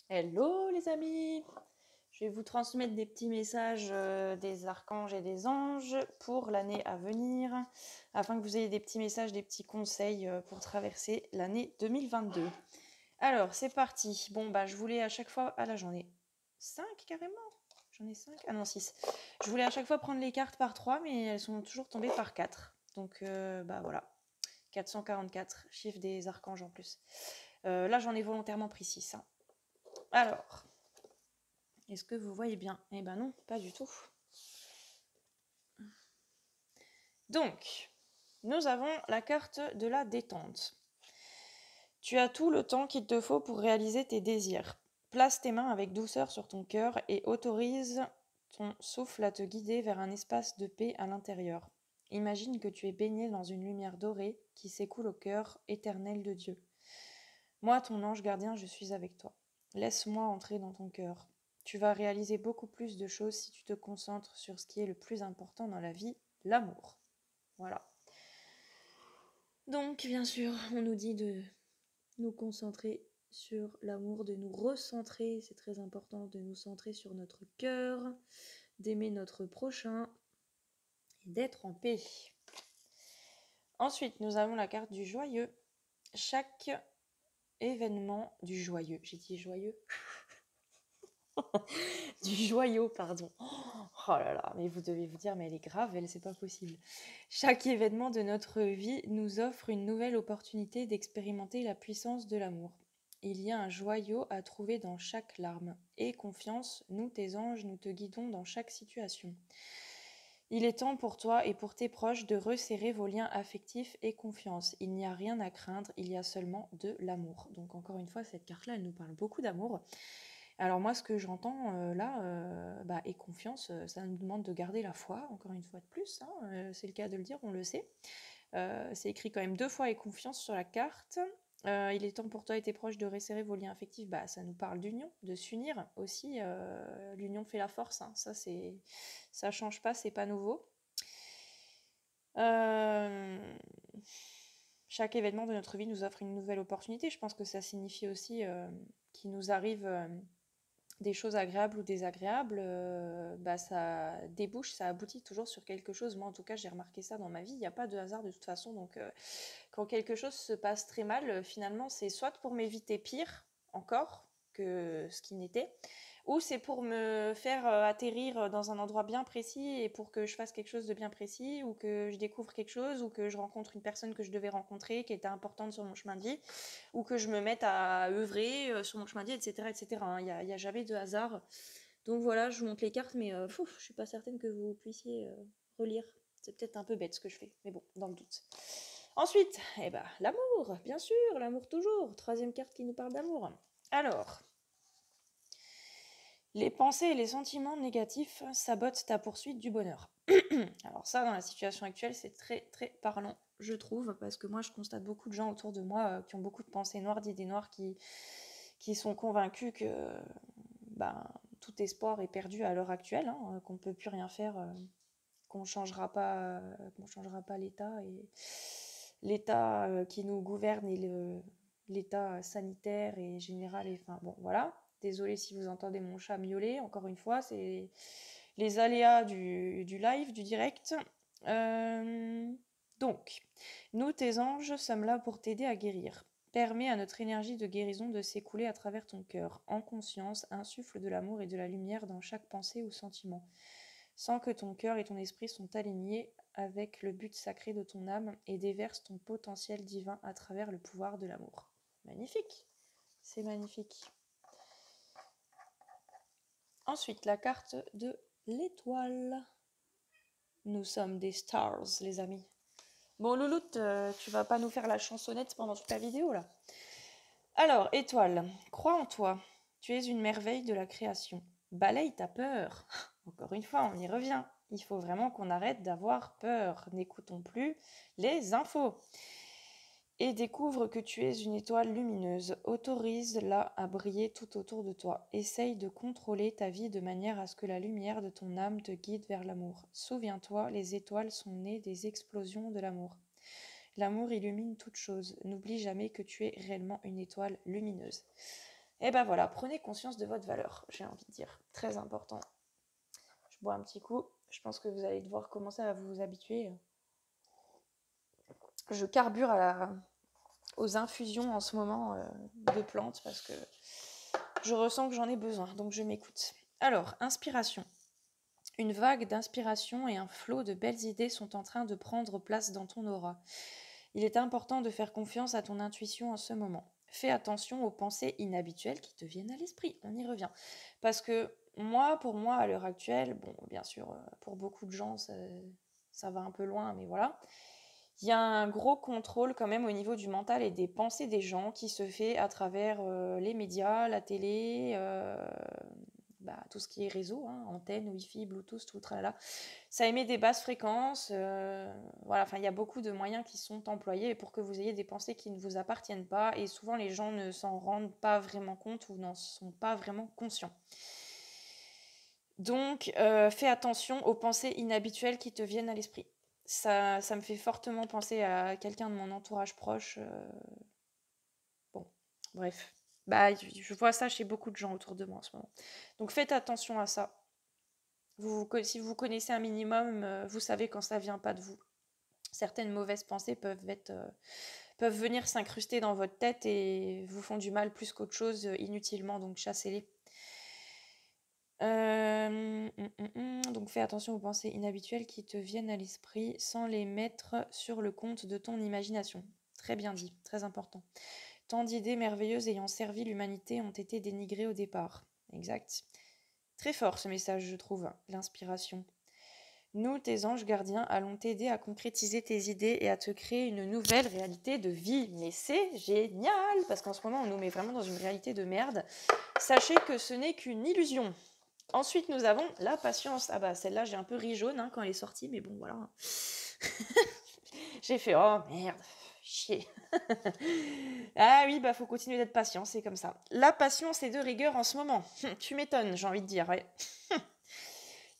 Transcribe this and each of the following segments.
Hello les amis! Je vais vous transmettre des petits messages des archanges et des anges pour l'année à venir, afin que vous ayez des petits messages, des petits conseils pour traverser l'année 2022. Alors, c'est parti. Bon, bah, je voulais à chaque fois... Ah là, j'en ai 5 carrément. J'en ai 5. Ah non, 6. Je voulais à chaque fois prendre les cartes par 3, mais elles sont toujours tombées par 4. Donc, bah voilà. 444, chiffre des archanges en plus. Là, j'en ai volontairement pris 6. Hein. Alors, est-ce que vous voyez bien? Eh ben non, pas du tout. Donc, nous avons la carte de la détente. Tu as tout le temps qu'il te faut pour réaliser tes désirs. Place tes mains avec douceur sur ton cœur et autorise ton souffle à te guider vers un espace de paix à l'intérieur. Imagine que tu es baigné dans une lumière dorée qui s'écoule au cœur éternel de Dieu. Moi, ton ange gardien, je suis avec toi. Laisse-moi entrer dans ton cœur. Tu vas réaliser beaucoup plus de choses si tu te concentres sur ce qui est le plus important dans la vie, l'amour. Voilà. Donc, bien sûr, on nous dit de nous concentrer sur l'amour, de nous recentrer, c'est très important, de nous centrer sur notre cœur, d'aimer notre prochain et d'être en paix. Ensuite, nous avons la carte du joyeux. Chaque événement du joyeux, j'ai dit joyeux du joyau, pardon. Oh là là, mais vous devez vous dire, mais elle est grave, elle, c'est pas possible. Chaque événement de notre vie nous offre une nouvelle opportunité d'expérimenter la puissance de l'amour. Il y a un joyau à trouver dans chaque larme. Aie confiance, nous, tes anges, nous te guidons dans chaque situation. Il est temps pour toi et pour tes proches de resserrer vos liens affectifs et confiance. Il n'y a rien à craindre, il y a seulement de l'amour. Donc encore une fois, cette carte-là, elle nous parle beaucoup d'amour. Alors moi, ce que j'entends là, et confiance, ça nous demande de garder la foi, encore une fois de plus, hein, c'est le cas de le dire, on le sait. C'est écrit quand même 2 fois et confiance sur la carte. Il est temps pour toi et tes proches de resserrer vos liens affectifs. Bah, ça nous parle d'union, de s'unir aussi. L'union fait la force, hein. Ça change pas, c'est pas nouveau. Chaque événement de notre vie nous offre une nouvelle opportunité. Je pense que ça signifie aussi qu'il nous arrive des choses agréables ou désagréables, ça débouche, ça aboutit toujours sur quelque chose. Moi, en tout cas, j'ai remarqué ça dans ma vie. Il n'y a pas de hasard de toute façon. Donc, quand quelque chose se passe très mal, finalement, c'est soit pour m'éviter pire encore que ce qui n'était, ou c'est pour me faire atterrir dans un endroit bien précis et pour que je fasse quelque chose de bien précis, ou que je découvre quelque chose, ou que je rencontre une personne que je devais rencontrer, qui était importante sur mon chemin de vie, ou que je me mette à œuvrer sur mon chemin de vie, etc. etc. Hein. Il n'y a jamais de hasard. Donc voilà, je vous montre les cartes, mais je suis pas certaine que vous puissiez relire. C'est peut-être un peu bête ce que je fais, mais bon, dans le doute. Ensuite, l'amour, bien sûr, l'amour toujours. Troisième carte qui nous parle d'amour. Alors, les pensées et les sentiments négatifs sabotent ta poursuite du bonheur. Alors ça, dans la situation actuelle, c'est très très parlant, je trouve, parce que moi, je constate beaucoup de gens autour de moi qui ont beaucoup de pensées noires, d'idées noires, qui sont convaincus que tout espoir est perdu à l'heure actuelle, hein, qu'on ne peut plus rien faire, qu'on ne changera pas l'État, et l'État qui nous gouverne et l'État sanitaire et général. Enfin bon, voilà. Désolée si vous entendez mon chat miauler. Encore une fois, c'est les aléas du live, du direct. Donc, nous, tes anges, sommes là pour t'aider à guérir. Permets à notre énergie de guérison de s'écouler à travers ton cœur. En conscience, insuffle de l'amour et de la lumière dans chaque pensée ou sentiment. Sens que ton cœur et ton esprit sont alignés avec le but sacré de ton âme et déverse ton potentiel divin à travers le pouvoir de l'amour. Magnifique! C'est magnifique. Ensuite, la carte de l'étoile. Nous sommes des stars, les amis. Bon, Louloute, tu vas pas nous faire la chansonnette pendant toute la vidéo, là. Alors, étoile, crois en toi. Tu es une merveille de la création. Balaye ta peur. Encore une fois, on y revient. Il faut vraiment qu'on arrête d'avoir peur. N'écoutons plus les infos. Et découvre que tu es une étoile lumineuse. Autorise-la à briller tout autour de toi. Essaye de contrôler ta vie de manière à ce que la lumière de ton âme te guide vers l'amour. Souviens-toi, les étoiles sont nées des explosions de l'amour. L'amour illumine toute chose. N'oublie jamais que tu es réellement une étoile lumineuse. Et ben voilà, prenez conscience de votre valeur, j'ai envie de dire. Très important. Je bois un petit coup. Je pense que vous allez devoir commencer à vous habituer. Je carbure aux infusions en ce moment de plantes parce que je ressens que j'en ai besoin, donc je m'écoute. Alors, inspiration. Une vague d'inspiration et un flot de belles idées sont en train de prendre place dans ton aura. Il est important de faire confiance à ton intuition en ce moment. Fais attention aux pensées inhabituelles qui te viennent à l'esprit. On y revient. Parce que pour moi, à l'heure actuelle, bon, bien sûr, pour beaucoup de gens, ça va un peu loin, mais voilà. Il y a un gros contrôle quand même au niveau du mental et des pensées des gens qui se fait à travers les médias, la télé, tout ce qui est réseau, hein, antenne, Wi-Fi, Bluetooth, tout le tralala. Ça émet des basses fréquences. Voilà, enfin, il y a beaucoup de moyens qui sont employés pour que vous ayez des pensées qui ne vous appartiennent pas. Et souvent, les gens ne s'en rendent pas vraiment compte ou n'en sont pas vraiment conscients. Donc, fais attention aux pensées inhabituelles qui te viennent à l'esprit. Ça me fait fortement penser à quelqu'un de mon entourage proche. Bon, bref. Je vois ça chez beaucoup de gens autour de moi en ce moment. Donc, faites attention à ça. Si vous connaissez un minimum, vous savez quand ça vient pas de vous. Certaines mauvaises pensées peuvent venir s'incruster dans votre tête et vous font du mal plus qu'autre chose inutilement, donc chassez-les. Donc fais attention aux pensées inhabituelles qui te viennent à l'esprit sans les mettre sur le compte de ton imagination. Très bien dit, très important. Tant d'idées merveilleuses ayant servi l'humanité ont été dénigrées au départ. Exact. Très fort ce message, je trouve, l'inspiration. Nous, tes anges gardiens, allons t'aider à concrétiser tes idées et à te créer une nouvelle réalité de vie. Mais c'est génial, parce qu'en ce moment, on nous met vraiment dans une réalité de merde. Sachez que ce n'est qu'une illusion. Ensuite, nous avons la patience. Ah bah, celle-là, j'ai un peu ri jaune quand elle est sortie, mais bon, voilà. J'ai fait, oh merde, chier. Ah oui, faut continuer d'être patient, c'est comme ça. La patience est de rigueur en ce moment. Tu m'étonnes, j'ai envie de dire, ouais.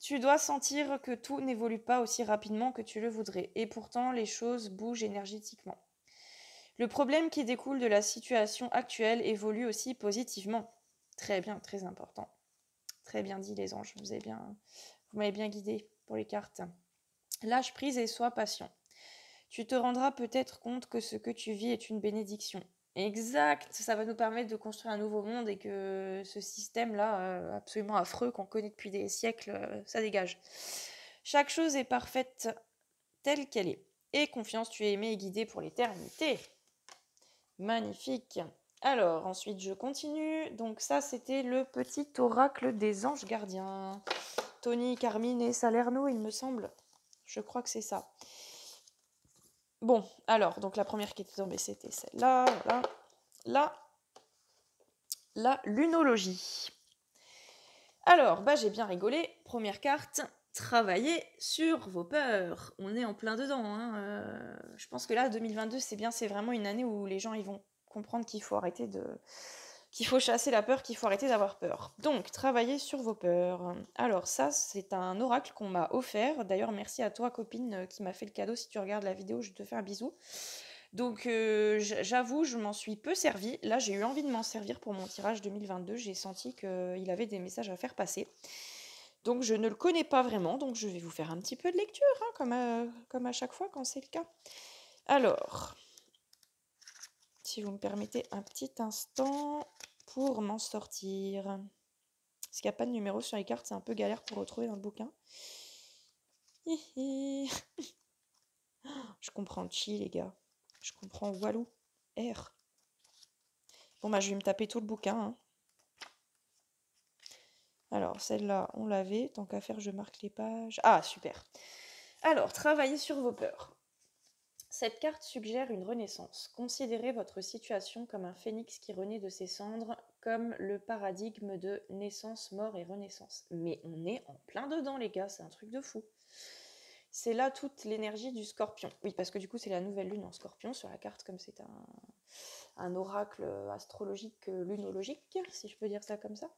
Tu dois sentir que tout n'évolue pas aussi rapidement que tu le voudrais, et pourtant les choses bougent énergétiquement. Le problème qui découle de la situation actuelle évolue aussi positivement. Très bien, très important. Très bien dit les anges, vous m'avez bien guidé pour les cartes. Lâche prise et sois patient. Tu te rendras peut-être compte que ce que tu vis est une bénédiction. Exact, ça va nous permettre de construire un nouveau monde et que ce système-là, absolument affreux qu'on connaît depuis des siècles, ça dégage. Chaque chose est parfaite telle qu'elle est. Et confiance, tu es aimé et guidé pour l'éternité. Magnifique. Alors, ensuite, je continue. Donc ça, c'était le petit oracle des anges gardiens. Tony, Carmine et Salerno, il me semble. Je crois que c'est ça. Bon, alors, donc la première qui était tombée, c'était celle-là. Voilà. La lunologie. Alors, j'ai bien rigolé. Première carte, travaillez sur vos peurs. On est en plein dedans. Hein. Je pense que là, 2022, c'est bien, c'est vraiment une année où les gens ils vont comprendre qu'il faut qu'il faut chasser la peur, qu'il faut arrêter d'avoir peur. Donc, travaillez sur vos peurs. Alors ça, c'est un oracle qu'on m'a offert. D'ailleurs, merci à toi, copine, qui m'a fait le cadeau. Si tu regardes la vidéo, je te fais un bisou. Donc, j'avoue, je m'en suis peu servie. Là, j'ai eu envie de m'en servir pour mon tirage 2022. J'ai senti qu'il avait des messages à faire passer. Donc, je ne le connais pas vraiment. Donc, je vais vous faire un petit peu de lecture, comme à chaque fois quand c'est le cas. Alors, si vous me permettez un petit instant pour m'en sortir. Parce qu'il n'y a pas de numéro sur les cartes, c'est un peu galère pour retrouver dans le bouquin. Je comprends chi, les gars. Je comprends walou. R. Bon, je vais me taper tout le bouquin. Hein. Alors, celle-là, on l'avait. Tant qu'à faire, je marque les pages. Ah, super. Alors, travaillez sur vos peurs. Cette carte suggère une renaissance. Considérez votre situation comme un phénix qui renaît de ses cendres, comme le paradigme de naissance, mort et renaissance. Mais on est en plein dedans, les gars, c'est un truc de fou. C'est là toute l'énergie du scorpion. Oui, parce que du coup, c'est la nouvelle lune en scorpion sur la carte, comme c'est un oracle astrologique lunologique, si je peux dire ça comme ça.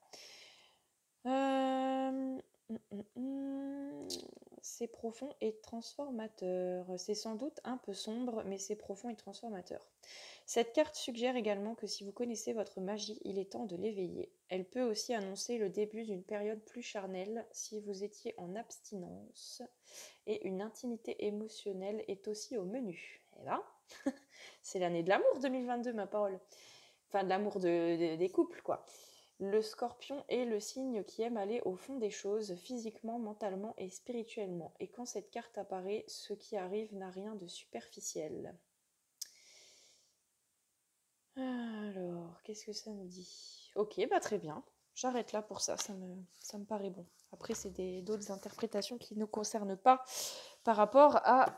c'est profond et transformateur. C'est sans doute un peu sombre, mais c'est profond et transformateur. Cette carte suggère également que si vous connaissez votre magie, il est temps de l'éveiller. Elle peut aussi annoncer le début d'une période plus charnelle si vous étiez en abstinence. Et une intimité émotionnelle est aussi au menu. Et là, c'est l'année de l'amour 2022, ma parole. Enfin, de l'amour des couples, quoi. Le Scorpion est le signe qui aime aller au fond des choses, physiquement, mentalement et spirituellement. Et quand cette carte apparaît, ce qui arrive n'a rien de superficiel. Alors, qu'est-ce que ça nous dit? Ok, bah très bien. J'arrête là pour ça, ça me paraît bon. Après, c'est d'autres interprétations qui ne nous concernent pas par rapport à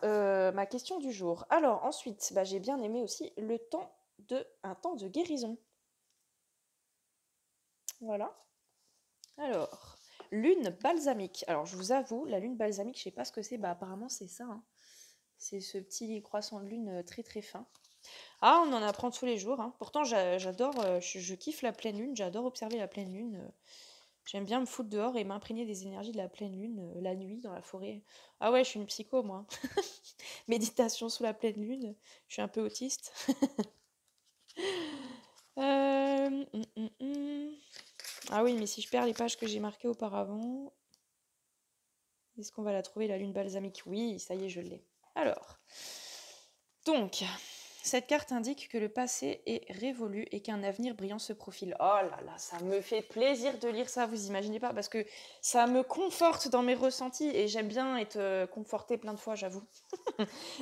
ma question du jour. Alors, ensuite, bah, j'ai bien aimé aussi un temps de guérison. Voilà. Alors, lune balsamique. Alors, je vous avoue, la lune balsamique, je sais pas ce que c'est. Bah, apparemment, c'est ça, hein. C'est ce petit croissant de lune très très fin. Ah, on en apprend tous les jours, hein. Pourtant, j'adore, je kiffe la pleine lune, j'adore observer la pleine lune. J'aime bien me foutre dehors et m'imprégner des énergies de la pleine lune la nuit dans la forêt. Ah ouais, je suis une psycho, moi. Méditation sous la pleine lune. Je suis un peu autiste. Euh, hum, hum, hum. Ah oui, mais si je perds les pages que j'ai marquées auparavant, est-ce qu'on va la trouver, la lune balsamique? Oui, ça y est, je l'ai. Alors, donc, cette carte indique que le passé est révolu et qu'un avenir brillant se profile. Oh là là, ça me fait plaisir de lire ça, vous imaginez pas, parce que ça me conforte dans mes ressentis et j'aime bien être confortée plein de fois, j'avoue.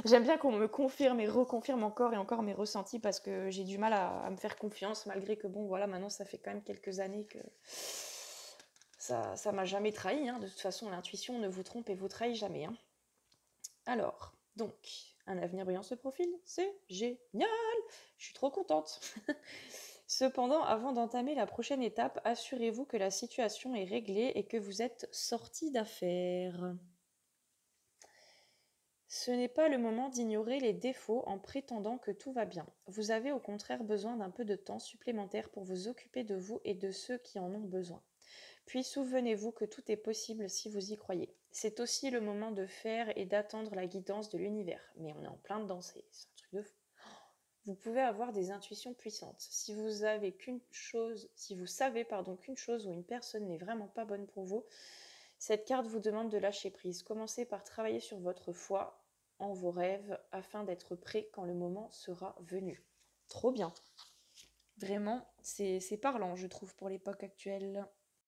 J'aime bien qu'on me confirme et reconfirme encore et encore mes ressentis parce que j'ai du mal à me faire confiance, malgré que bon, voilà, maintenant ça fait quand même quelques années que ça m'a jamais trahi, hein. De toute façon, l'intuition ne vous trompe et vous trahit jamais, hein. Alors, donc, un avenir brillant se profile, c'est génial! Je suis trop contente. Cependant, avant d'entamer la prochaine étape, assurez-vous que la situation est réglée et que vous êtes sorti d'affaire. Ce n'est pas le moment d'ignorer les défauts en prétendant que tout va bien. Vous avez au contraire besoin d'un peu de temps supplémentaire pour vous occuper de vous et de ceux qui en ont besoin. Puis souvenez-vous que tout est possible si vous y croyez. C'est aussi le moment de faire et d'attendre la guidance de l'univers. Mais on est en plein dedans, c'est un truc de fou. Vous pouvez avoir des intuitions puissantes. Si vous savez qu'une chose ou une personne n'est vraiment pas bonne pour vous, cette carte vous demande de lâcher prise. Commencez par travailler sur votre foi en vos rêves afin d'être prêt quand le moment sera venu. Trop bien. Vraiment, c'est parlant, je trouve, pour l'époque actuelle.